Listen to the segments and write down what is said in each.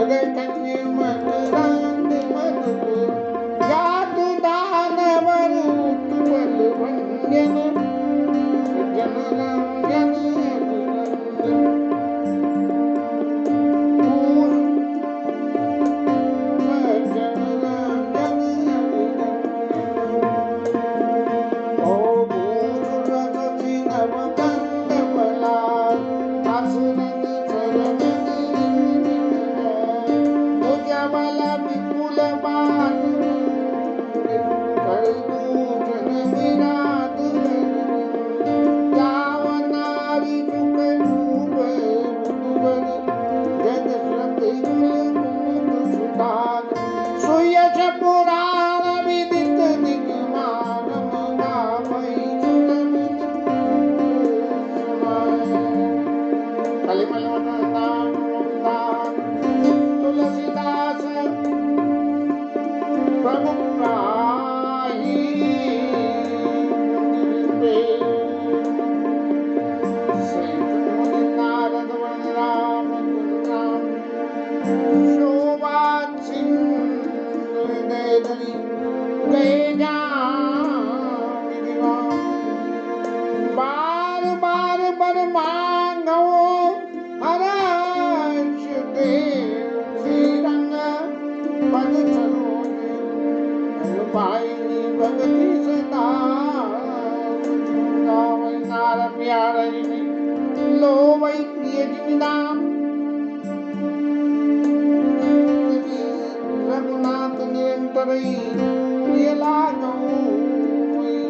जगकन्य मकरांद मधुपुर जातु दानवर उत्पल भंजन जन रंजन लो वै प्रिय जिमिनाम रघुनाथ निरंतर प्रिय लागो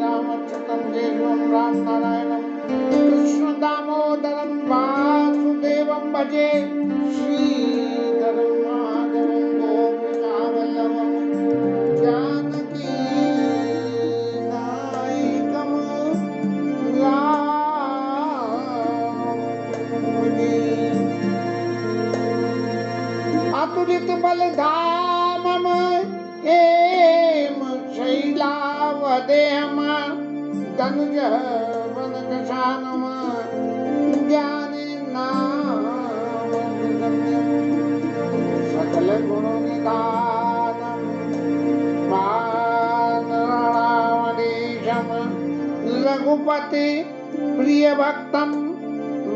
रामचंद्र देवम राम नारायणम कृष्ण दामोदरम वासुदेवम भजे श्रीधरम माधवम गोपिका वल्लभम जानकी नायकम अतुलित बलधामम हेम शैलावदेहम धनुज वनकशानम ज्ञानेनामृतगम्यं सकल गुण निधानम वानरावणीशम रघुपति प्रिय भक्तम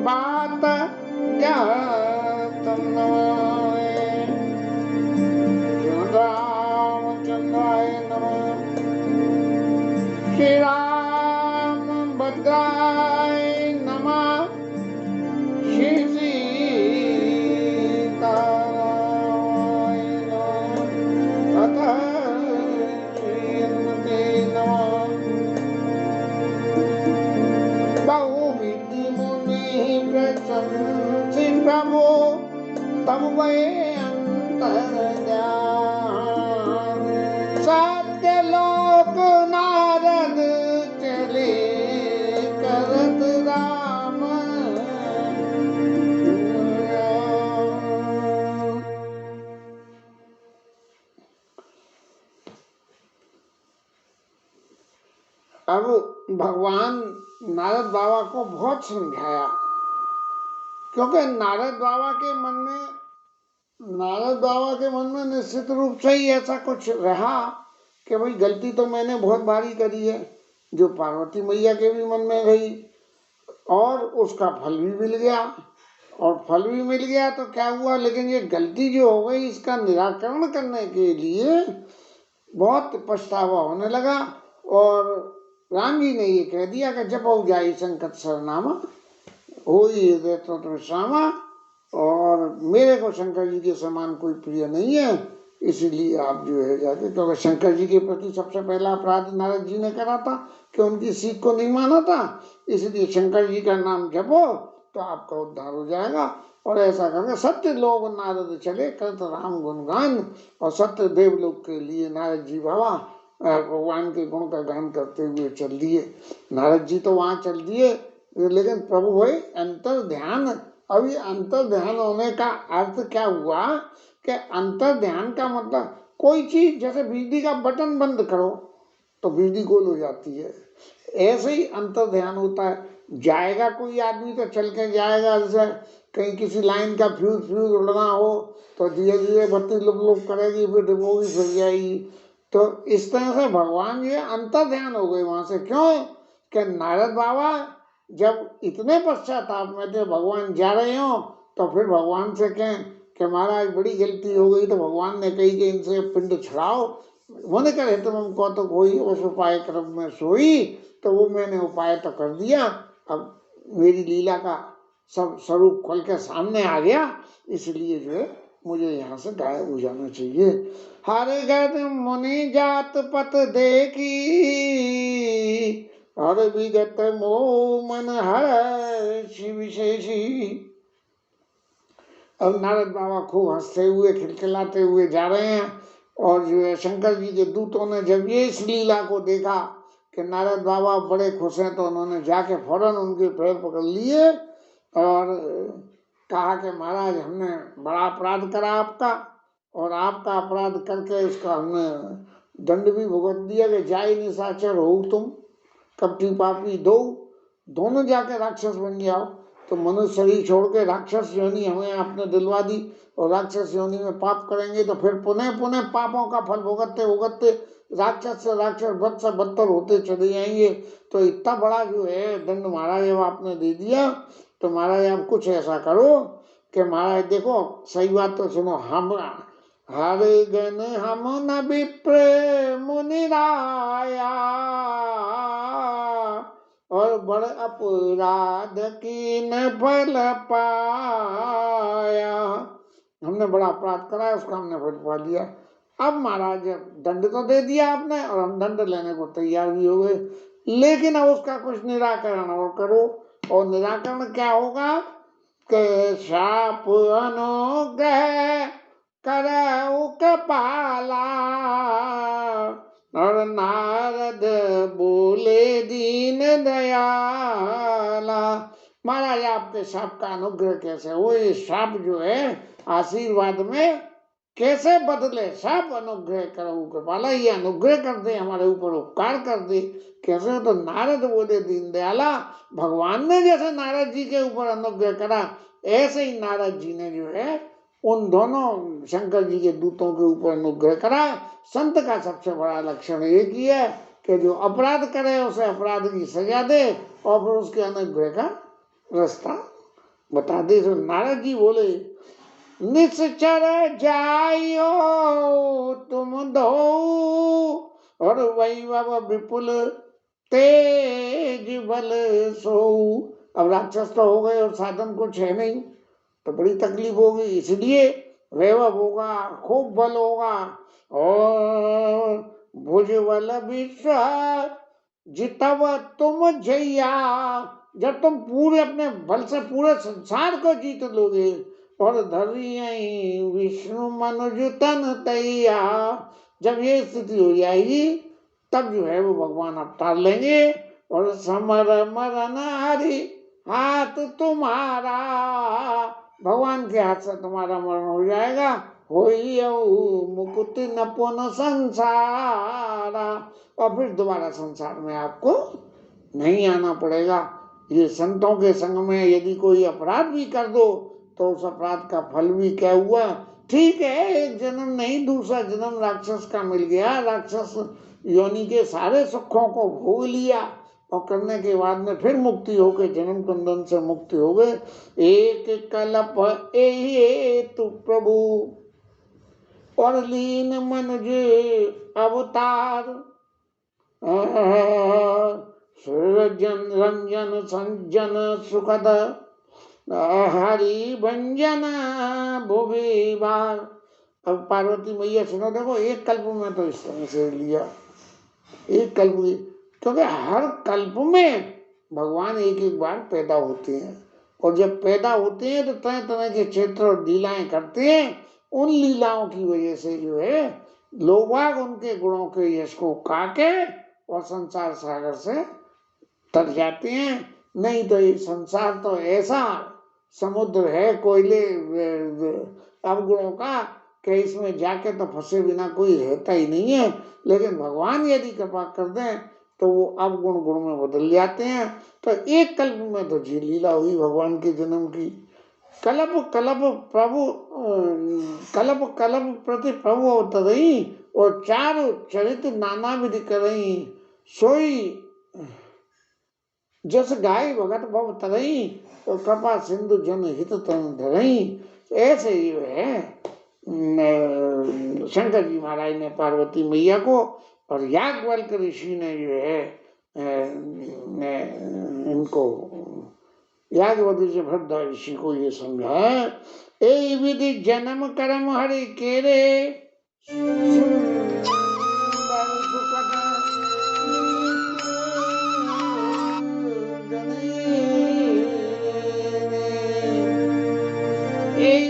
बात ज्ञातम नमामि रामचंद्राय नमः श्री राम भद्राय नमः श्री सीतारामाय नमः अथ श्री हनुमते नमः बहुविधि मुनि प्रशंसि प्रभु तब वै अंतर्ध्यान सत्यलोक नारद चले करत राम अब भगवान नारद बाबा को बहुत समझाया, क्योंकि नारद बाबा के मन में निश्चित रूप से ही ऐसा कुछ रहा कि भाई गलती तो मैंने बहुत भारी करी है, जो पार्वती मैया के भी मन में रही, और उसका फल भी मिल गया। और फल भी मिल गया तो क्या हुआ, लेकिन ये गलती जो हो गई इसका निराकरण करने के लिए बहुत पछतावा होने लगा। और राम जी ने ये कह दिया कि जब हो जाए संकट सरनामा हो ही तो विश्रामा, और मेरे को शंकर जी के समान कोई प्रिय नहीं है, इसीलिए आप जो है जाके, क्योंकि शंकर जी के प्रति सबसे पहला अपराध नारद जी ने करा था कि उनकी सीख को नहीं माना था, इसलिए शंकर जी का नाम जपो तो आपका उद्धार हो जाएगा। और ऐसा करके सत्य लोग नारद चले करत राम गुणगान, और सत्य देवलोक के लिए नारद जी बाबा भगवान के गुण का गान करते हुए चल दिए। नारद जी तो वहाँ चल दिए, लेकिन प्रभु भाई अंतर ध्यान, अभी अंतर ध्यान होने का अर्थ क्या हुआ कि अंतर ध्यान का मतलब कोई चीज, जैसे बिजली का बटन बंद करो तो बिजली गोल हो जाती है, ऐसे ही अंतर ध्यान होता है। जाएगा कोई आदमी तो चल के जाएगा, जैसे कहीं किसी लाइन का फ्यूज फ्यूज उड़ना हो तो धीरे धीरे बत्ती लुक लुक करेगी, फिर डिबोगी, फिर जाएगी। तो इस तरह से भगवान ये अंतर ध्यान हो गए वहां से। क्यों कि नारद बाबा जब इतने पश्चाताप में थे, भगवान जा रहे हो, तो फिर भगवान से कहें कि महाराज बड़ी गलती हो गई, तो भगवान ने कही कि इनसे पिंड छुड़ाओ। मन करे तुम कौतुक होई, उस उपाय क्रम में सोई। तो वो मैंने उपाय तो कर दिया, अब मेरी लीला का सब स्वरूप खोल के सामने आ गया, इसलिए जो है मुझे यहाँ से गायब हो जाना चाहिए। हर गद मुनि जात पत देखी, हर विगत मोह मन हर्ष विशेषी। अब नारद बाबा खूब हंसते हुए खिलखिलाते हुए जा रहे हैं, और जो है शंकर जी के दूतों ने जब ये इस लीला को देखा कि नारद बाबा बड़े खुश हैं, तो उन्होंने जाके फौरन उनके पैर पकड़ लिए और कहा कि महाराज हमने बड़ा अपराध करा आपका, और आपका अपराध करके इसका हमने दंड भी भुगत दिया कि जाई निशाचर हो तुम, कपटी पापी दो, दोनों जाके राक्षस बन जाओ। तो मनुष्य शरीर छोड़ के राक्षस योनि हमें आपने दिलवा दी, और राक्षस योनि में पाप करेंगे तो फिर पुनः पुनः पापों का फल भुगतते भुगतते राक्षस से राक्षस बद से बदतर होते चले जाएंगे। तो इतना बड़ा जो है दंड महाराज अब आपने दे दिया, तो महाराज आप कुछ ऐसा करो कि महाराज देखो, सही बात तो सुनो, हम हर गण हम न विप्र मुनि राया, और बड़ अपराध की न फल पाया। हमने बड़ा अपराध करा है, उसका हमने फल पा लिया। अब महाराज दंड तो दे दिया आपने, और हम दंड लेने को तैयार भी हो गए, लेकिन अब उसका कुछ निराकरण और करो। और निराकरण क्या होगा कि शाप अनुग्रह करऊ कपाला, और नारद बोले दीन दयाला। महाराज आपके शाप का अनुग्रह कैसे हो, ये शाप जो है आशीर्वाद में कैसे बदले। शाप अनुग्रह करो कृपाला, ये अनुग्रह कर दे, हमारे ऊपर उपकार कर दे। कैसे, तो नारद बोले दीन दयाला, भगवान ने जैसे नारद जी के ऊपर अनुग्रह करा, ऐसे ही नारद जी ने जो है उन दोनों शंकर जी के दूतों के ऊपर अनुग्रह करा। संत का सबसे बड़ा लक्षण एक ही है कि जो अपराध करे उसे अपराध की सजा दे, और फिर उसके अनुग्रह का रास्ता बता दे। तो नारद जी बोले, निश्चर जाइयो तुम दो, और वैभव विपुल तेज बल सो। अब राक्षस तो हो गए और साधन कुछ है नहीं, तो बड़ी तकलीफ होगी, इसलिए वैभव होगा, खूब बल होगा, और भुजबल विश्व जितव तुम जैया। जब तुम पूरे अपने बल से पूरे संसार को जीत लोगे, और धरियई विष्णु मनुज तन तैया, जब ये स्थिति हो जाएगी, तब जो है वो भगवान अवतार लेंगे, और समर मरण हरि हाथ तुम्हारा, भगवान के हाथ से तुम्हारा मरण हो जाएगा। होई मुकुट नपुन संसारा, और फिर दोबारा संसार में आपको नहीं आना पड़ेगा। ये संतों के संग में यदि कोई अपराध भी कर दो, तो उस अपराध का फल भी क्या हुआ, ठीक है, एक जन्म नहीं दूसरा जन्म राक्षस का मिल गया, राक्षस योनि के सारे सुखों को भोग लिया, और करने के बाद में फिर मुक्ति हो गई, जन्म बंधन से मुक्ति हो गए। एक कल्प ए तु प्रभु, और लीन मनुज अवतार, सृजन रंजन संजन सुखद हरि भंजन भुवि बार। अब पार्वती मैया सुनो, देखो एक कल्प में तो इस तरह से लिया, एक कल्प, क्योंकि हर कल्प में भगवान एक एक बार पैदा होते हैं, और जब पैदा होते हैं तो तरह तरह के क्षेत्र और लीलाएं करते हैं। उन लीलाओं की वजह से जो है लोग उनके गुणों के यश को काके और संसार सागर से तर जाते हैं। नहीं तो ये संसार तो ऐसा समुद्र है कोयले अवगुणों का कि इसमें जाके तो फंसे बिना कोई रहता ही नहीं है। लेकिन भगवान यदि कृपा कर दें तो वो अवगुण गुण में बदल जाते हैं। तो एक कल्प में तो जी लीला हुई भगवान के जन्म की। कलप कलप प्रभु कलप कलप प्रति प्रभु अवतरई और चार चरित नाना विधि करई सोई जस गाय भगत भव तरई और कृपा सिंधु जन हित तन धरई। ऐसे ही है शंकर जी महाराज ने पार्वती मैया को और याज्ञवल्क्य ऋषि ने जो है इनको याज्ञवल्क्य से भरद्वाज ऋषि को ये समझाया ए विधि जन्म कर्म हरि केरे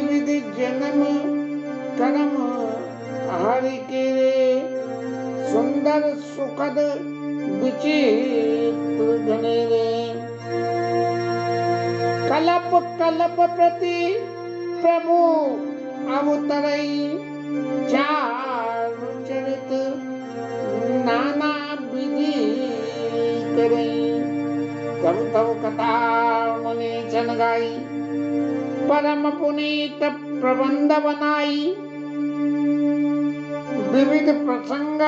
विधि जन्म कर्म हरि केरे सुंदर सुखद विचित्र घनेरे कलप कलप प्रति प्रभु अवतरई चार चरित नाना विधि करई तब तब कथा मुनि जन गाई परम पुनीत प्रबंध बनाई विविध प्रसंग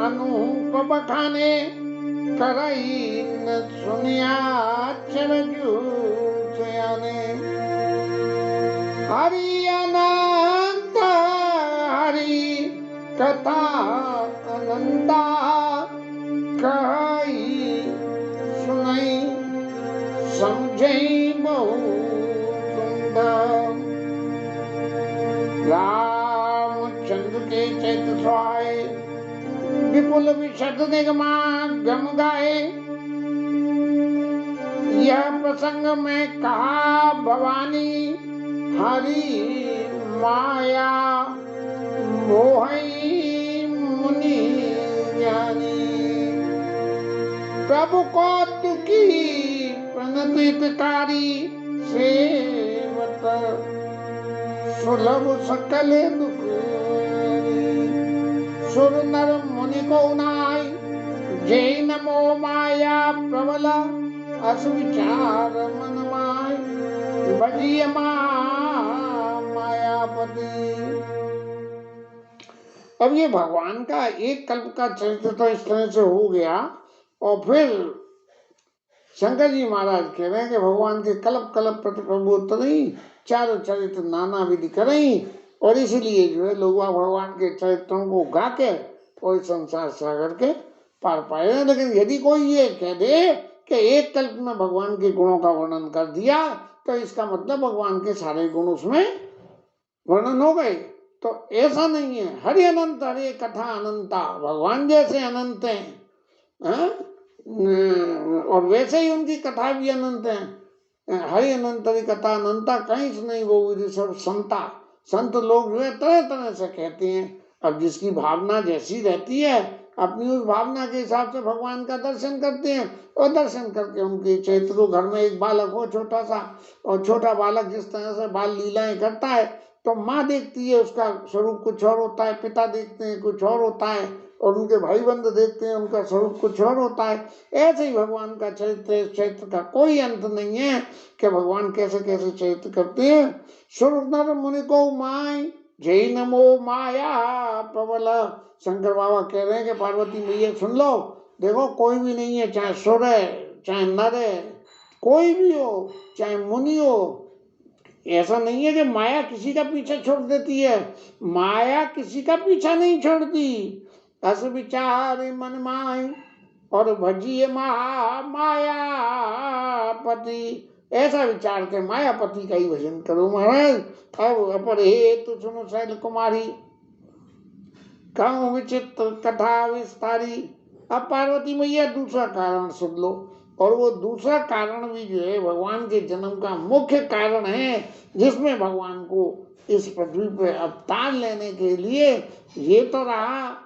अनूप बखाने करई न सुनिया चरजू सयाने हरि अनंत हरि कथा अनंता कही सुनई समझई बहु रामचंद्र के चैत स्वाय विपुल विशद निगमा गम गाए यह प्रसंग में कहा भवानी हरि माया मोहई मुनि ज्ञानी प्रभु को तुकी प्रणतितकारी सेवत सुलभ सकल दुख सुर नर मुनि को नाय जय नमो माया प्रबल अस विचार मन माय बजिय मायापति। अब ये भगवान का एक कल्प का चरित्र तो इस तरह से हो गया और फिर शंकर जी महाराज कह रहे हैं कि भगवान के कल्प कल्प प्रति प्रभु उतरई चारों चरित्र नाना विधि करई और इसीलिए जो है लोग भगवान के चरित्रों को गा के कोई संसार सागर के पार पाए। लेकिन यदि कोई ये कह दे कि एक कल्प में भगवान के गुणों का वर्णन कर दिया तो इसका मतलब भगवान के सारे गुण उसमें वर्णन हो गए, तो ऐसा नहीं है। हरि अनंत हरि कथा अनंता, भगवान जैसे अनंत हैं और वैसे ही उनकी कथा भी अनंत है। हरि अनंत हरि कथा अनंता कहीं से नहीं वो विधि सब संता, संत लोग जो है तरह तरह से कहते हैं। अब जिसकी भावना जैसी रहती है अपनी उस भावना के हिसाब से भगवान का दर्शन करते हैं और दर्शन करके उनके चैत्र को घर में एक बालक हो छोटा सा और छोटा बालक जिस तरह से बाल लीलाएं करता है तो माँ देखती है उसका स्वरूप कुछ और होता है, पिता देखते हैं कुछ और होता है और उनके भाई बंद देखते हैं उनका स्वरूप कुछ और होता है। ऐसे ही भगवान का चरित्र का कोई अंत नहीं है कि भगवान कैसे कैसे चरित्र करते हैं। सुर नर मुनि को माय जय नमो माया प्रबल। शंकर बाबा कह रहे हैं कि पार्वती मैया सुन लो, देखो कोई भी नहीं है, चाहे सुर है चाहे नर है कोई भी हो चाहे मुनि हो, ऐसा नहीं है कि माया किसी का पीछा छोड़ देती है। माया किसी का पीछा नहीं छोड़ती। अस विचार मन माय और भजिए मायापति, ऐसा विचार के मायापति का ही भजन करो महाराज। अब अपर हेतु सुनो शैल कुमारी कहूँ विचित्र कथा विस्तारी। अब पार्वती मैया दूसरा कारण सुन लो, और वो दूसरा कारण भी जो है भगवान के जन्म का मुख्य कारण है जिसमें भगवान को इस पृथ्वी पे अवतार लेने के लिए ये तो रहा,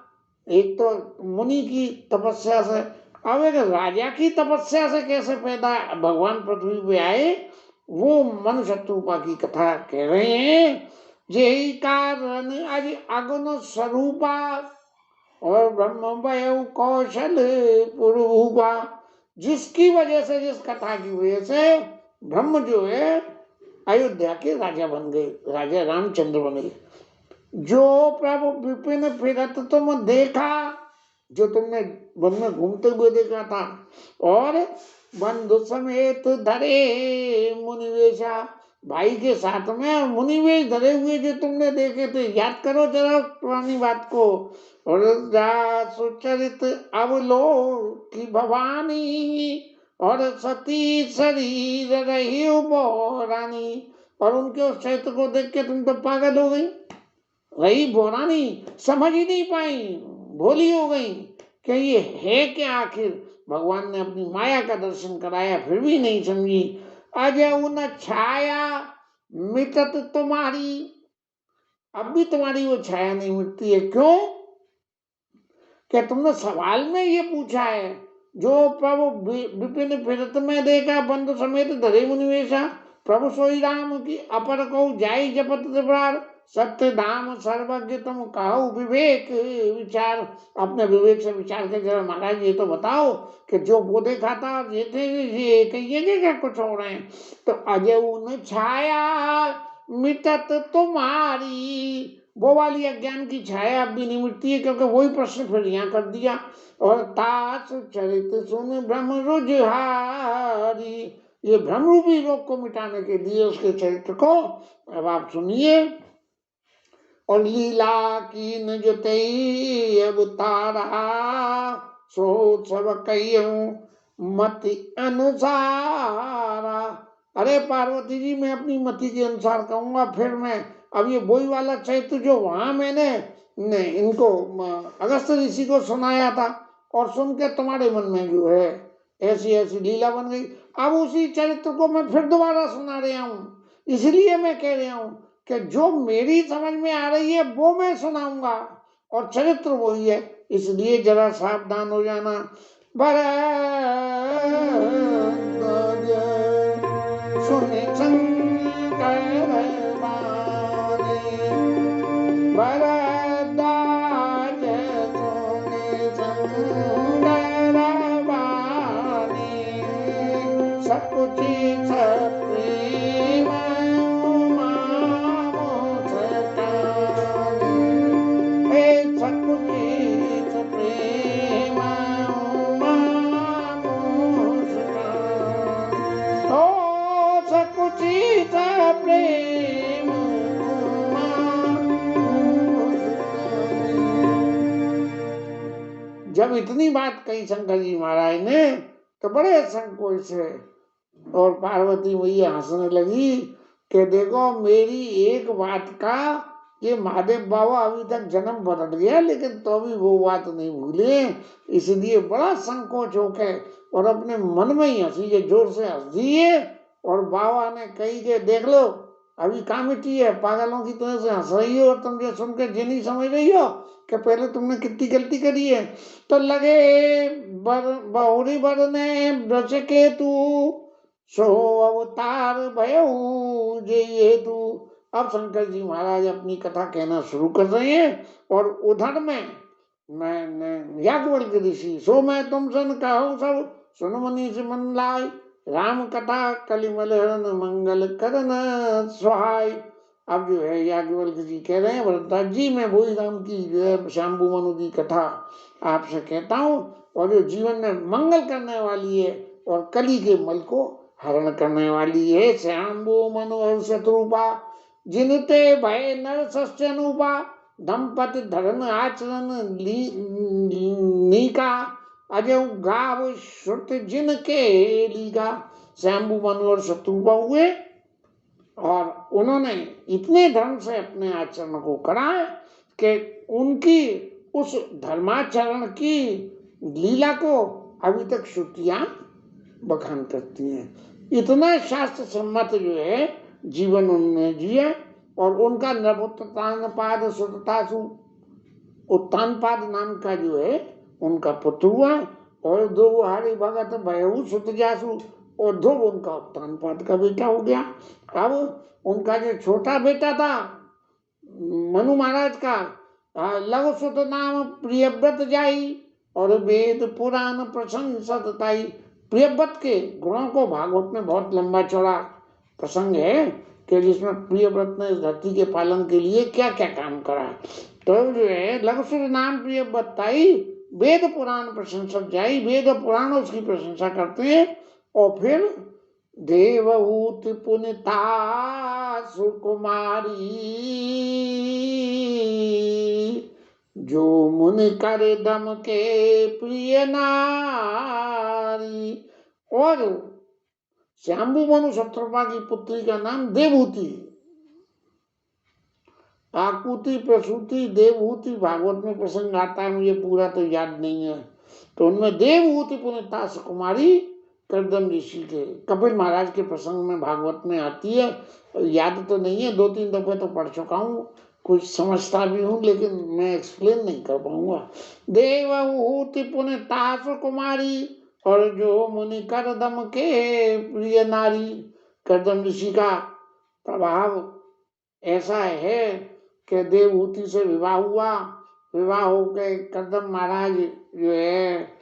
एक तो मुनि की तपस्या से, अब एक राजा की तपस्या से कैसे पैदा भगवान पृथ्वी पे आए वो मनुष्य रूपा की कथा कह रहे हैं। यही कारण अगुण स्वरूपा और ब्रह्म वयु कौशल पूर्वभूपा, जिसकी वजह से जिस कथा की वजह से ब्रह्म जो है अयोध्या के राजा बन गए, राजा रामचंद्र बन गए। जो प्रभु विपिन फिरत तुम देखा, जो तुमने वन में घूमते हुए देखा था, और बंधु समेत धरे मुनिवेशा, भाई के साथ में मुनिवेश धरे हुए जो तुमने देखे थे, याद करो जरा पुरानी बात को। और सुचरित अवलो की भवानी, और सती शरीर रही रानी, और उनके उस चरित्र को देख के तुम तो पागल हो गई, रही बोरानी, समझ ही नहीं पाई, भोली हो गई कि ये है क्या। आखिर भगवान ने अपनी माया का दर्शन कराया, फिर भी नहीं समझी। अजय उन छाया मिटत तुम्हारी, अब भी तुम्हारी वो छाया नहीं मिटती है। क्यों? क्या तुमने सवाल में ये पूछा है, जो प्रभु विपिन फिरत में देखा, बंधु समेत धरे मुनिवेशा, प्रभु सोई राम की अपर को जाई जपत त्रिपुरार, सत्य धाम सर्वज्ञ तुम कहो विवेक विचार। अपने विवेक से विचार के जरा महाराज ये तो बताओ कि जो वो देखा था ये थे ये क्या कुछ हो रहे हैं। तो अजय उन छाया मिटत तुम्हारी, वो वाली अज्ञान की छाया अब भी नहीं मिटती है, क्योंकि वही प्रश्न फिर यहाँ कर दिया। और तास चरित सुन ब्रह्म रुझारी, ये भ्रम रूपी रोग को मिटाने के लिए उसके चरित्र को अब आप सुनिए। और लीला की न जुतई अब तारा, सो सब कहियूं मति अनुसारा। अरे पार्वती जी, मैं अपनी मति के अनुसार कहूंगा। फिर मैं अब ये वही वाला चरित्र जो वहां मैंने इनको अगस्त ऋषि को सुनाया था, और सुन के तुम्हारे मन में जो है ऐसी ऐसी लीला बन गई, अब उसी चरित्र को मैं फिर दोबारा सुना रहा हूँ। इसलिए मैं कह रहा हूँ कि जो मेरी समझ में आ रही है वो मैं सुनाऊंगा, और चरित्र वही है, इसलिए जरा सावधान हो जाना। सुने शंकर बानी, भरद्वाज सुने शंकर बानी, सकुची सप्रेम उमा मुस्कानी, हे सकुची सप्रेम उमा मुस्कानी, ओ सकुची सप्रेम उमा मुस्कानी। जब इतनी बात कही शंकर जी महाराज ने, तो बड़े संकोच से और पार्वती मैया हंसने लगी कि देखो मेरी एक बात का ये महादेव बाबा अभी तक जन्म बदल गया, लेकिन तो भी वो बात नहीं भूले, इसलिए बड़ा संकोच होके और अपने मन में ही हंसी के जोर से हंस दिए। और बाबा ने कही कि देख लो अभी कहाँ मिट्टी है, पागलों की तरह से हंस रही हो, और तुम जो सुनकर ये नहीं समझ रही हो कि पहले तुमने कितनी गलती करी है। तो लगे बहुरी बरने ब्रज के तू, सो अवतार भयऊ जे तू। अब शंकर जी महाराज अपनी कथा कहना शुरू कर रहे हैं, और उधर में मैं याज्ञवल्क्य ऋषि, सो मैं तुम सन कहूँ सब सुन मनी से मन लाय, राम कथा कलिमल हरण मंगल करन सहाय। अब जो है याज्ञवल्क्य जी कह रहे हैं, भरद्वाज जी मैं वही राम की जो है शाम्बु मनु की कथा आपसे कहता हूँ, और जो जीवन में मंगल करने वाली है और कली के मल को हरण करने वाली है। शाम्बु मनु और शत्रुपा, जिनते भय नर सस्यनुपा, दंपति धर्म आचरण नीका, अजय गाव श्रुत जिनके लीगा। शंभु मनु और शत्रुपा हुए, और उन्होंने इतने धर्म से अपने आचरण को करा कि उनकी उस धर्माचरण की लीला को अभी तक श्रुतियां बखान करती हैं। इतना शास्त्र सम्मत जो है जीवन उन्होंने जिया, और उनका नृपोत्तानपाद सुततासु, उत्तानपाद नाम का जो है उनका पुत्र हुआ, और ध्रुव हरि भगत भयऊ सुत जासु, और ध्रुव उनका उत्तानपाद का बेटा हो गया। अब उनका जो छोटा बेटा था मनु महाराज का, लघु सुत नाम प्रियव्रत जाई, और वेद पुराण प्रसंग सतताई। प्रियव्रत के गुणों को भागवत में बहुत लंबा चौड़ा प्रसंग है कि जिसमें प्रियव्रत ने इस धरती के पालन के लिए क्या क्या काम करा। तो जो है लघुसुर नाम प्रिय बताई, वेद पुराण प्रशंसक जाई, वेद पुराण उसकी प्रशंसा करते हैं। और फिर देवहूति पुनिता सुकुमारी, जो मुनि करे दम के प्रिय नारी। और श्याम्बु मनु सप्तरपा की पुत्री का नाम देवहूति। आकुति, प्रसूति, देवहूति भागवत में प्रसंग आता है, मुझे पूरा तो याद नहीं है। तो उनमें देवहूति पुनिता सुकुमारी करदम ऋषि के, कपिल महाराज के प्रसंग में भागवत में आती है। याद तो नहीं है, 2-3 दफे तो पढ़ चुका हूँ, कुछ समझता भी हूँ, लेकिन मैं एक्सप्लेन नहीं कर पाऊंगा। देवहूति पुनिता सुकुमारी, और जो मुनि करदम के प्रिय नारी। करदम ऋषि का प्रभाव ऐसा है कि देवहूति से विवाह हुआ, विवाह होकर करदम महाराज जो है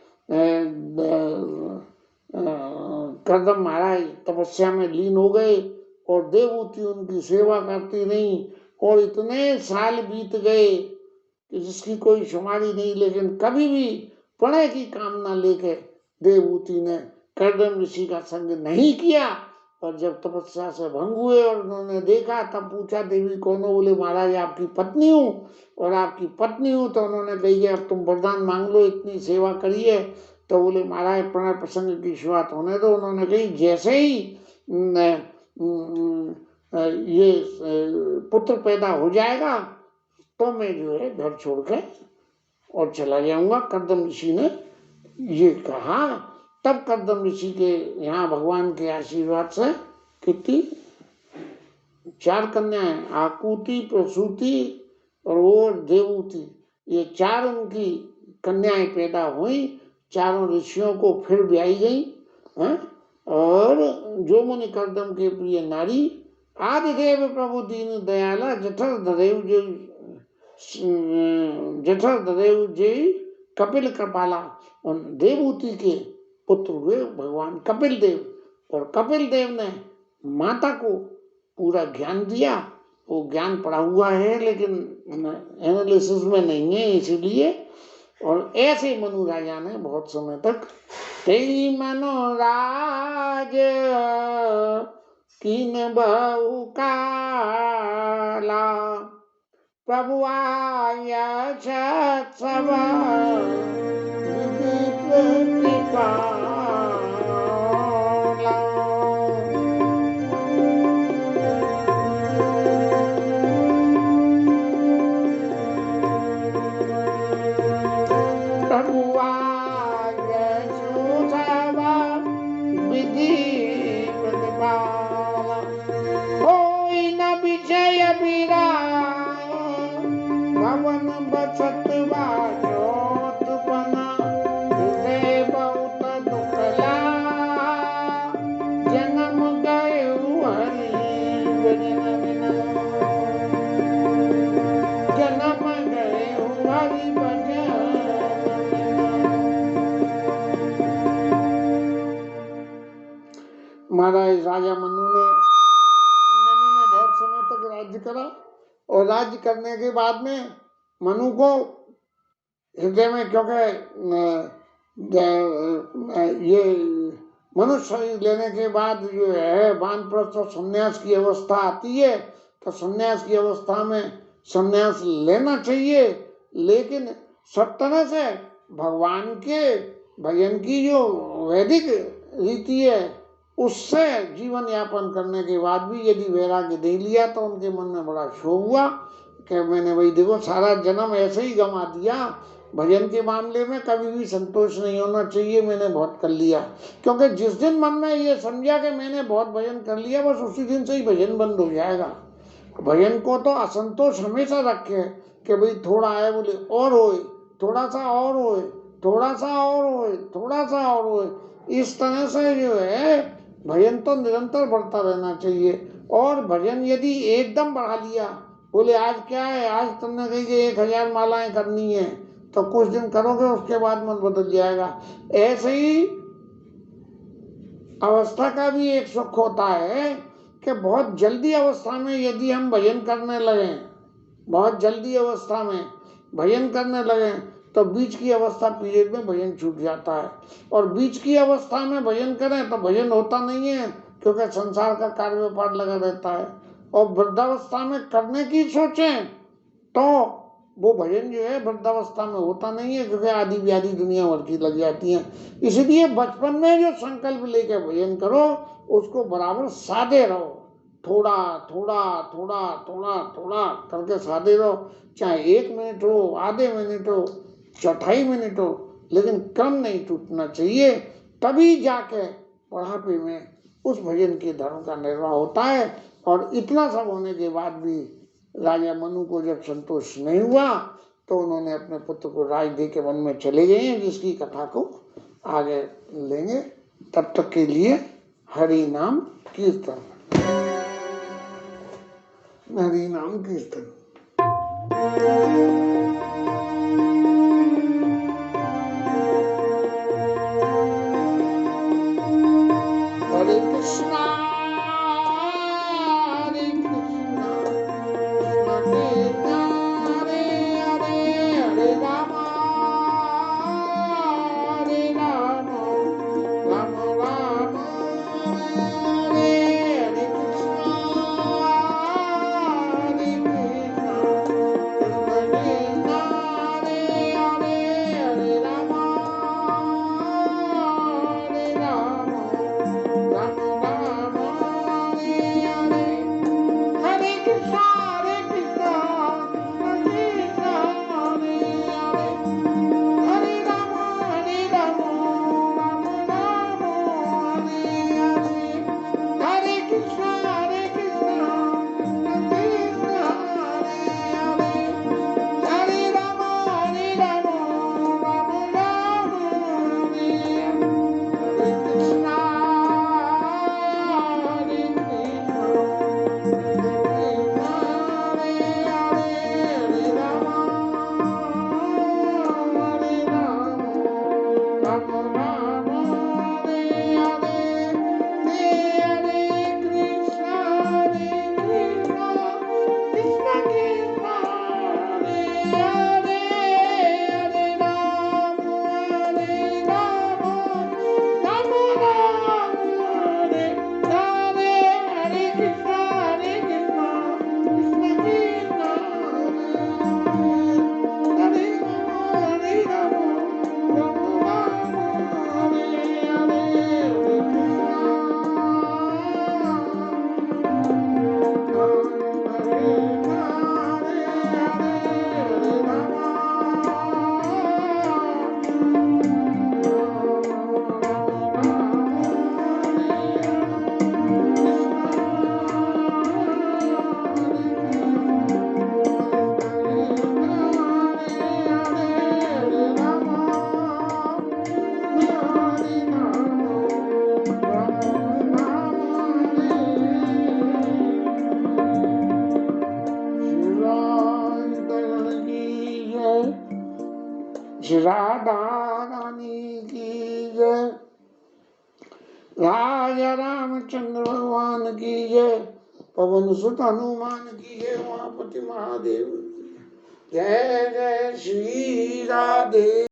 करदम महाराज तपस्या में लीन हो गए, और देवहूति उनकी सेवा करती रही। और इतने साल बीत गए कि जिसकी कोई शुमारी नहीं, लेकिन कभी भी प्रणय की कामना लेकर देवहूति ने करदम ऋषि का संग नहीं किया। और जब तपस्या से भंग हुए और उन्होंने देखा, तब पूछा देवी कौन हो? बोले महाराज आपकी पत्नी हूँ। और आपकी पत्नी हूँ तो उन्होंने कही अब तुम वरदान मांग लो, इतनी सेवा करिए। तो बोले महाराज प्रणय प्रसंग की शुरुआत होने दो। उन्होंने कही जैसे ही ये पुत्र पैदा हो जाएगा तो मैं जो है घर छोड़ के और चला जाऊंगा। करदम ऋषि ने ये कहा। तब करदम ऋषि के यहाँ भगवान के आशीर्वाद से कितनी 4 कन्याएं, आकुति, प्रसूति और देवहूति, ये 4 उनकी कन्याएं पैदा हुई। 4 ऋषियों को फिर ब्याई गई। और जो मुनि करदम के प्रिय नारी, आदिदेव प्रभु दीन दयाला, जठर धरेव जय कपिल कृपाला। और देवहूति के पुत्र हुए भगवान कपिल देव। और कपिल देव ने माता को पूरा ज्ञान दिया। वो ज्ञान पढ़ा हुआ है लेकिन एनालिसिस में नहीं है, इसीलिए। और ऐसे मनु राजा ने बहुत समय तक तेरी मनोराज कीन बहु काला, प्रभु आया सभा विधि प्रतिपाला। प्रभु आया सभा विधि प्रतिपाला, होई न विजय बीरा भवन बसत बाजोत बना, हृदय बहुत दुखला, जन्म गयो हरि भजन बिना, जन्म गयो हरि भजन बिना। महाराज राजा मनु ने बहुत समय तक राज्य करा। और राज्य करने के बाद में मनु को हृदय में, क्योंकि ये मनुष्य शरीर लेने के बाद जो है वानप्रस्थ और संन्यास की अवस्था आती है, तो संन्यास की अवस्था में संन्यास लेना चाहिए, लेकिन सब तरह से भगवान के भजन की जो वैदिक रीति है उससे जीवन यापन करने के बाद भी यदि वैराग्य दे लिया तो उनके मन में बड़ा क्षोभ हुआ कि मैंने वही देखो सारा जन्म ऐसे ही गंवा दिया। भजन के मामले में कभी भी संतोष नहीं होना चाहिए, मैंने बहुत कर लिया। क्योंकि जिस दिन मन में ये समझा कि मैंने बहुत भजन कर लिया, बस उसी दिन से ही भजन बंद हो जाएगा। भजन को तो असंतोष हमेशा रखे कि भाई थोड़ा आए, बोले और होए, थोड़ा सा और होए, थोड़ा सा और होए, थोड़ा सा और होए। इस तरह से जो है भजन तो निरंतर बढ़ता रहना चाहिए। और भजन यदि एकदम बढ़ा लिया, बोले आज क्या है, आज तुमने कही कि 1000 मालाएं करनी है, तो कुछ दिन करोगे उसके बाद मन बदल जाएगा। ऐसे ही अवस्था का भी एक सुख होता है कि बहुत जल्दी अवस्था में यदि हम भजन करने लगें, बहुत जल्दी अवस्था में भजन करने लगें तो बीच की अवस्था पीरियड में भजन छूट जाता है, और बीच की अवस्था में भजन करें तो भजन होता नहीं है, क्योंकि संसार का कार्य व्यापार लगा रहता है। और वृद्धावस्था में करने की सोचें तो वो भजन जो है वृद्धावस्था में होता नहीं है, क्योंकि आदि व्याधि दुनिया भर की लग जाती है। इसलिए बचपन में जो संकल्प लेकर भजन करो उसको बराबर साधे रहो, थोड़ा थोड़ा थोड़ा थोड़ा थोड़ा करके साधे रहो, चाहे 1 मिनट हो, आधे मिनट हो, चौथाई मिनट हो, लेकिन क्रम नहीं टूटना चाहिए। तभी जाके बुढ़ापे में उस भजन के धर्म का निर्वाह होता है। और इतना सब होने के बाद भी राजा मनु को जब संतोष नहीं हुआ तो उन्होंने अपने पुत्र को राज दे के वन में चले गए हैं, जिसकी कथा को आगे लेंगे। तब तक के लिए हरि नाम कीर्तन, हरि नाम कीर्तन। हरे कृष्णा हरे कृष्णा, कृष्ण कृष्ण हरे हरे, हरे राम राम राम हरे हरे, कृष्ण हरे कृष्ण, कृष्ण कृष्ण हरे हरे, हरे राम राम राम हरे हरे, हरे कृष्ण कृष्ण कृष्ण हरे हरे, हरे राम राम राम हरे हरे, हरे कृष्ण कृष्ण कृष्ण हरे हरे, हरे राम राम राम हरे हरे, हरे कृष्णा हरे कृष्णा, कृष्ण कृष्ण हरे हरे, हरे राम राम राम हरे हरे, हरे कृष्णा कृष्ण कृष्ण हरे हरे, हरे राम राम राम हरे हरे, हरे कृष्णा कृष्ण कृष्ण हरे हरे, हरे राम राम हरे हरे, हरे कृष्णा राधा रानी की जय, राजा रामचंद्र भगवान की जय, पवन सुत हनुमान की जय, उमापति महादेव की जय, जय जय श्री राधे।